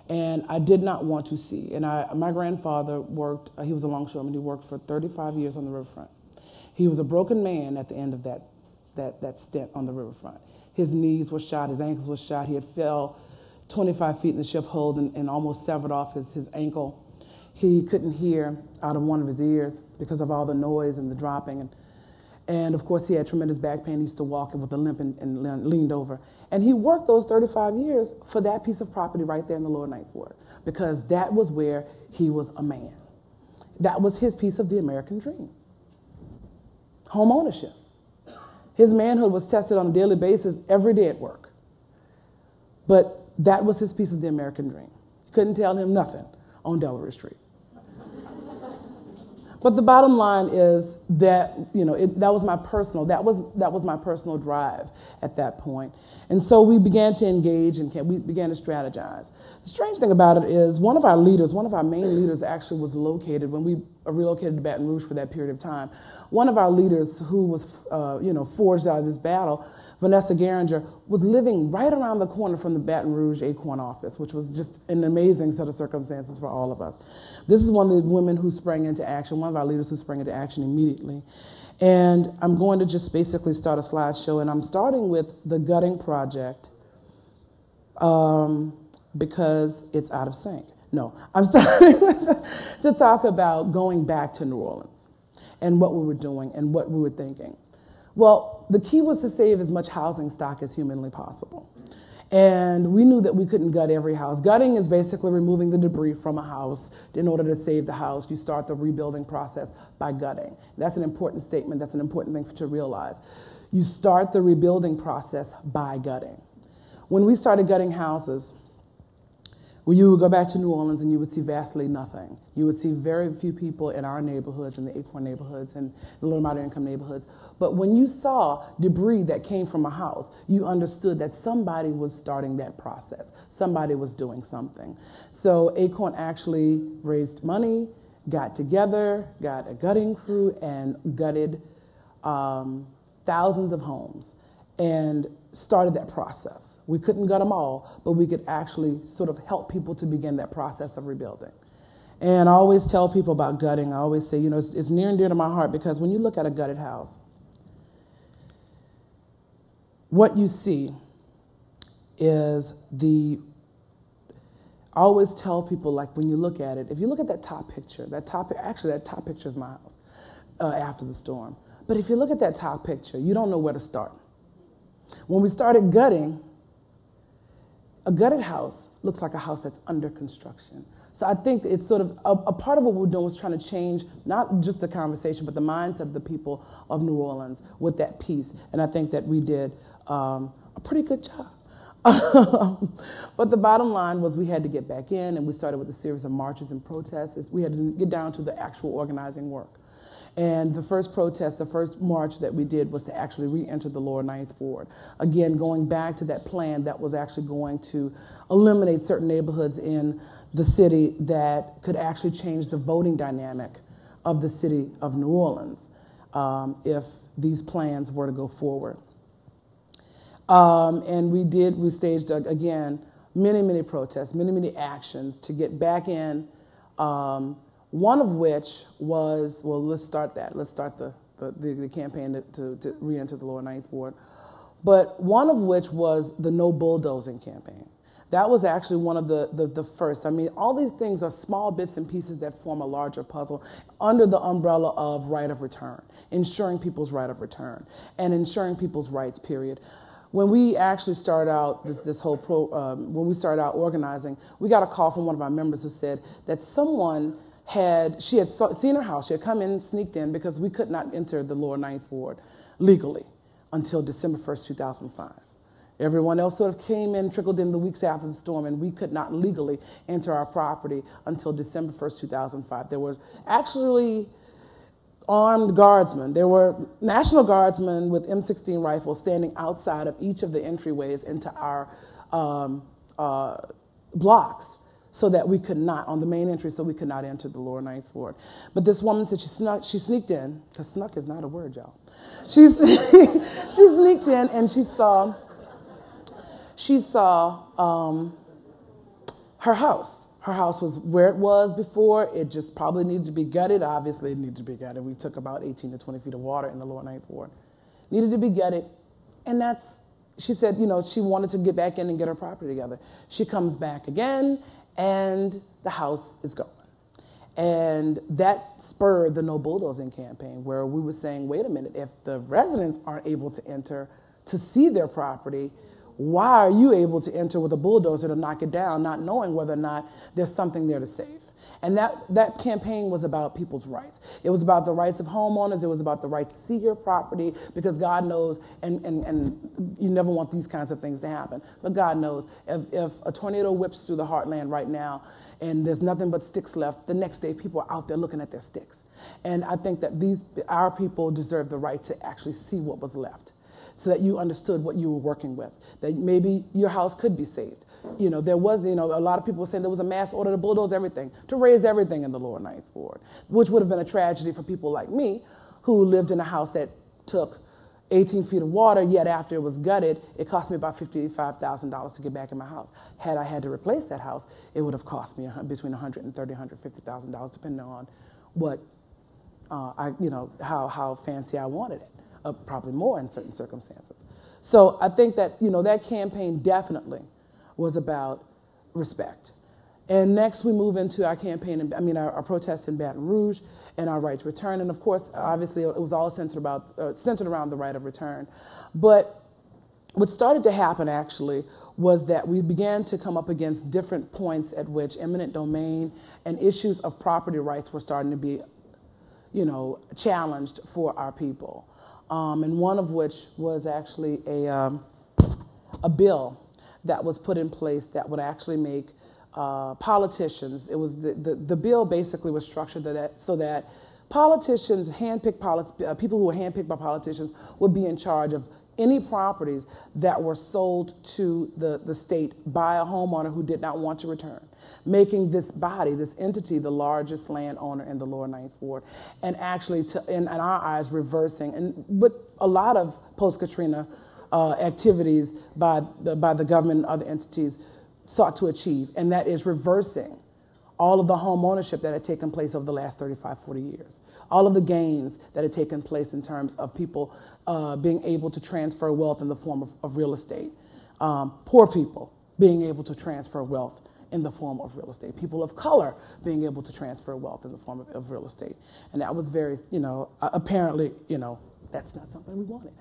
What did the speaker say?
And I did not want to see. And my grandfather worked, he was a longshoreman, he worked for 35 years on the riverfront. He was a broken man at the end of that stint on the riverfront. His knees were shot, his ankles were shot. He had fell 25 feet in the ship hold and almost severed off his ankle. He couldn't hear out of one of his ears because of all the noise and the dropping. And of course, he had tremendous back pain. He used to walk with a limp and leaned over. And he worked those 35 years for that piece of property right there in the Lower Ninth Ward, because that was where he was a man. That was his piece of the American dream. Home ownership. His manhood was tested on a daily basis every day at work. But that was his piece of the American dream. Couldn't tell him nothing on Delaware Street. But the bottom line is that, that was my personal drive at that point. And so we began to engage and we began to strategize. The strange thing about it is one of our main leaders actually was located, when we relocated to Baton Rouge for that period of time, one of our leaders who was, forged out of this battle, Vanessa Garinger, was living right around the corner from the Baton Rouge ACORN office, which was just an amazing set of circumstances for all of us. This is one of the women who sprang into action, one of our leaders who sprang into action immediately. And I'm going to just basically start a slideshow, and I'm starting with the gutting project because it's out of sync. No, I'm starting to talk about going back to New Orleans and what we were doing and what we were thinking. Well, the key was to save as much housing stock as humanly possible. And we knew that we couldn't gut every house. Gutting is basically removing the debris from a house. In order to save the house, you start the rebuilding process by gutting. That's an important statement. That's an important thing to realize. You start the rebuilding process by gutting. When we started gutting houses, well, you would go back to New Orleans and you would see vastly nothing. You would see very few people in our neighborhoods, in the ACORN neighborhoods and the low and moderate income neighborhoods. But when you saw debris that came from a house, you understood that somebody was starting that process. Somebody was doing something. So ACORN actually raised money, got together, got a gutting crew, and gutted thousands of homes and started that process. We couldn't gut them all, but we could actually sort of help people to begin that process of rebuilding. And I always tell people about gutting. I always say, it's near and dear to my heart, because when you look at a gutted house, what you see is I always tell people, like, when you look at it, if you look at that top picture, that top picture is my house after the storm. But if you look at that top picture, you don't know where to start. When we started gutting, a gutted house looks like a house that's under construction. So I think it's sort of a part of what we're doing was trying to change not just the conversation, but the mindset of the people of New Orleans with that piece. And I think that we did a pretty good job. But the bottom line was we had to get back in, and we started with a series of marches and protests. We had to get down to the actual organizing work. And the first march that we did was to actually re-enter the Lower Ninth Ward. Again, going back to that plan that was actually going to eliminate certain neighborhoods in the city that could actually change the voting dynamic of the city of New Orleans if these plans were to go forward. And we staged, again, many protests, many actions to get back in. One of which was, let's start the campaign to re-enter the Lower Ninth Ward. But one of which was the no bulldozing campaign. That was actually one of the first. I mean, all these things are small bits and pieces that form a larger puzzle under the umbrella of right of return, ensuring people's right of return, and ensuring people's rights, period. When we actually started out when we started out organizing, we got a call from one of our members who said that someone she had seen her house. She had come in, sneaked in, because we could not enter the Lower Ninth Ward legally until December 1st, 2005. Everyone else sort of came in, trickled in the weeks after the storm, and we could not legally enter our property until December 1st, 2005. There were actually armed guardsmen. There were National Guardsmen with M16 rifles standing outside of each of the entryways into our blocks, so that we could not, on the main entry, so we could not enter the Lower Ninth Ward. But this woman said she sneaked in, because snuck is not a word, y'all. She sneaked in, and she saw her house. Her house was where it was before. It just probably needed to be gutted. Obviously, it needed to be gutted. We took about 18 to 20 feet of water in the lower ninth ward. Needed to be gutted. And she said, she wanted to get back in and get her property together. She comes back again, and the house is gone. And that spurred the no bulldozing campaign, where we were saying, wait a minute, if the residents aren't able to enter to see their property, why are you able to enter with a bulldozer to knock it down, not knowing whether or not there's something there to save? And that campaign was about people's rights. It was about the rights of homeowners. It was about the right to see your property, because God knows, and you never want these kinds of things to happen, but God knows if a tornado whips through the heartland right now and there's nothing but sticks left, the next day people are out there looking at their sticks. And I think that our people deserve the right to actually see what was left, so that you understood what you were working with, that maybe your house could be saved. There was, a lot of people were saying there was a mass order to bulldoze everything, to raise everything in the lower ninth ward, which would have been a tragedy for people like me, who lived in a house that took 18 feet of water, yet after it was gutted, it cost me about $55,000 to get back in my house. Had I had to replace that house, it would have cost me between $130,000 and $150,000, depending on what, how fancy I wanted it. Probably more in certain circumstances. So I think that, that campaign definitely was about respect. And next we move into our campaign, our protest in Baton Rouge and our right to return. And of course, obviously, it was all centered around the right of return. But what started to happen actually was that we began to come up against different points at which eminent domain and issues of property rights were starting to be, challenged for our people. And one of which was actually a bill that was put in place that would actually make politicians, it was the bill basically was structured so that politicians, people who were handpicked by politicians, would be in charge of any properties that were sold to the state by a homeowner who did not want to return, making this body, this entity, the largest landowner in the lower ninth ward, and actually, in our eyes, reversing, and with a lot of post-Katrina activities by the government and other entities sought to achieve, and that is reversing all of the home ownership that had taken place over the last 35, 40 years, all of the gains that had taken place in terms of people being able to transfer wealth in the form of real estate, poor people being able to transfer wealth in the form of real estate, people of color being able to transfer wealth in the form of real estate. And that was very, apparently, that's not something we wanted.